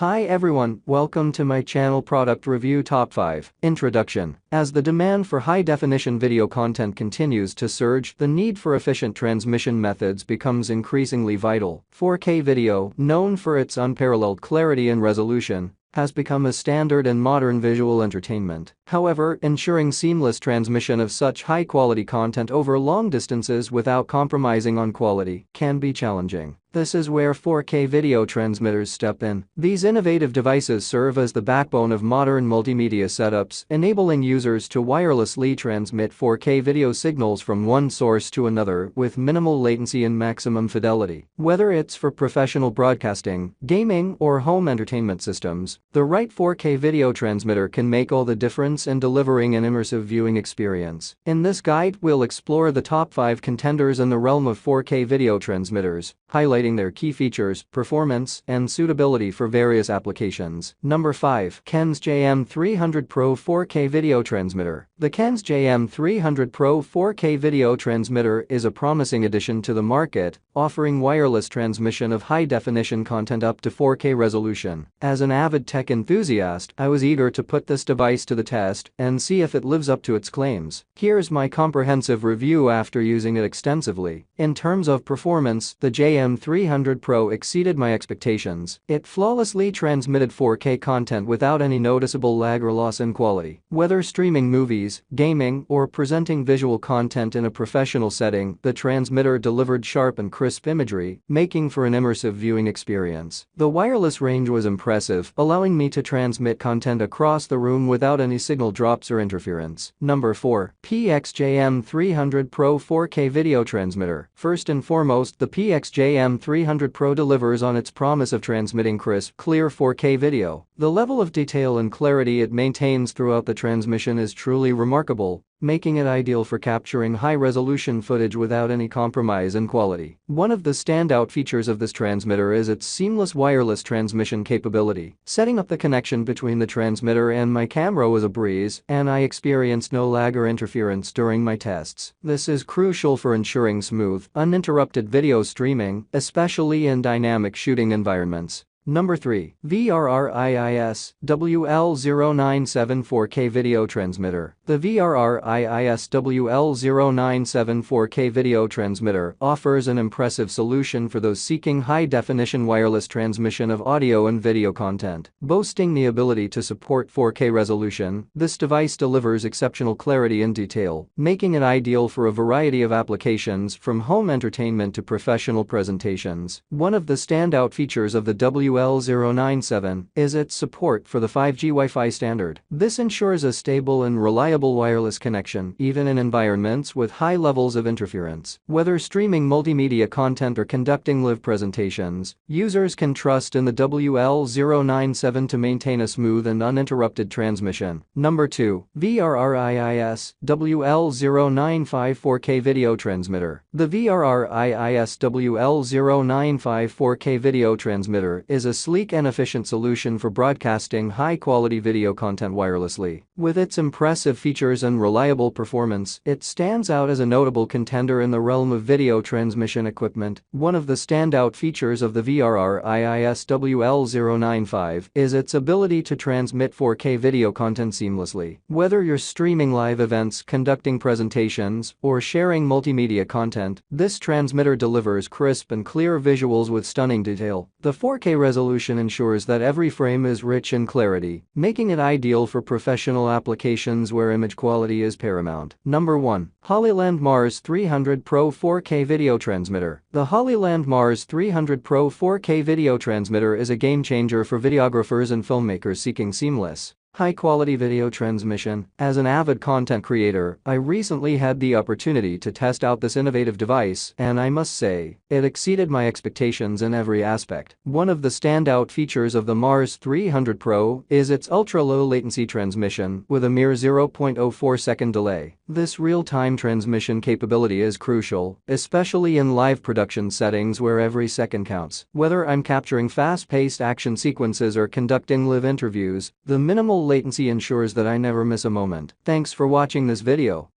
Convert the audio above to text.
Hi everyone, welcome to my channel Product Review Top 5. Introduction. As the demand for high-definition video content continues to surge, the need for efficient transmission methods becomes increasingly vital. 4K video, known for its unparalleled clarity and resolution, has become a standard in modern visual entertainment. However, ensuring seamless transmission of such high-quality content over long distances without compromising on quality can be challenging. This is where 4K video transmitters step in. These innovative devices serve as the backbone of modern multimedia setups, enabling users to wirelessly transmit 4K video signals from one source to another with minimal latency and maximum fidelity. Whether it's for professional broadcasting, gaming, or home entertainment systems, the right 4K video transmitter can make all the difference in delivering an immersive viewing experience. In this guide, we'll explore the top 5 contenders in the realm of 4K video transmitters, highlighting their key features, performance, and suitability for various applications. Number 5. Qkens JM300 Pro 4K Video Transmitter. The Qkens JM300 Pro 4K video transmitter is a promising addition to the market, offering wireless transmission of high-definition content up to 4K resolution. As an avid tech enthusiast, I was eager to put this device to the test and see if it lives up to its claims. Here's my comprehensive review after using it extensively. In terms of performance, the JM300 Pro exceeded my expectations. It flawlessly transmitted 4K content without any noticeable lag or loss in quality. Whether streaming movies, gaming, or presenting visual content in a professional setting, the transmitter delivered sharp and crisp imagery, making for an immersive viewing experience. The wireless range was impressive, allowing me to transmit content across the room without any signal drops or interference. Number 4. PXJM300 Pro 4K Video Transmitter. First and foremost, the PXJM300 Pro delivers on its promise of transmitting crisp, clear 4K video. The level of detail and clarity it maintains throughout the transmission is truly remarkable, making it ideal for capturing high-resolution footage without any compromise in quality. One of the standout features of this transmitter is its seamless wireless transmission capability. Setting up the connection between the transmitter and my camera was a breeze, and I experienced no lag or interference during my tests. This is crucial for ensuring smooth, uninterrupted video streaming, especially in dynamic shooting environments. Number 3. VRRIIS WL097 4K Video Transmitter. The VRRIIS WL097 4K Video Transmitter offers an impressive solution for those seeking high-definition wireless transmission of audio and video content. Boasting the ability to support 4K resolution, this device delivers exceptional clarity and detail, making it ideal for a variety of applications from home entertainment to professional presentations. One of the standout features of the WL097 is its support for the 5G Wi-Fi standard. This ensures a stable and reliable wireless connection even in environments with high levels of interference. Whether streaming multimedia content or conducting live presentations, users can trust in the WL097 to maintain a smooth and uninterrupted transmission. Number 2. VRRIIS WL095 4K Video Transmitter. The VRRIIS WL095 4K Video Transmitter is a sleek and efficient solution for broadcasting high-quality video content wirelessly. With its impressive features and reliable performance, it stands out as a notable contender in the realm of video transmission equipment. One of the standout features of the VRRIIS WL095 is its ability to transmit 4K video content seamlessly. Whether you're streaming live events, conducting presentations, or sharing multimedia content, this transmitter delivers crisp and clear visuals with stunning detail. The 4K resolution ensures that every frame is rich in clarity, making it ideal for professional applications where image quality is paramount. Number 1. Hollyland Mars 300 Pro 4K Video Transmitter. The Hollyland Mars 300 Pro 4K Video Transmitter is a game-changer for videographers and filmmakers seeking seamless, high-quality video transmission. As an avid content creator, I recently had the opportunity to test out this innovative device, and I must say, it exceeded my expectations in every aspect. One of the standout features of the Mars 300 Pro is its ultra-low latency transmission with a mere 0.04-second delay. This real-time transmission capability is crucial, especially in live production settings where every second counts. Whether I'm capturing fast-paced action sequences or conducting live interviews, the minimal latency ensures that I never miss a moment. Thanks for watching this video.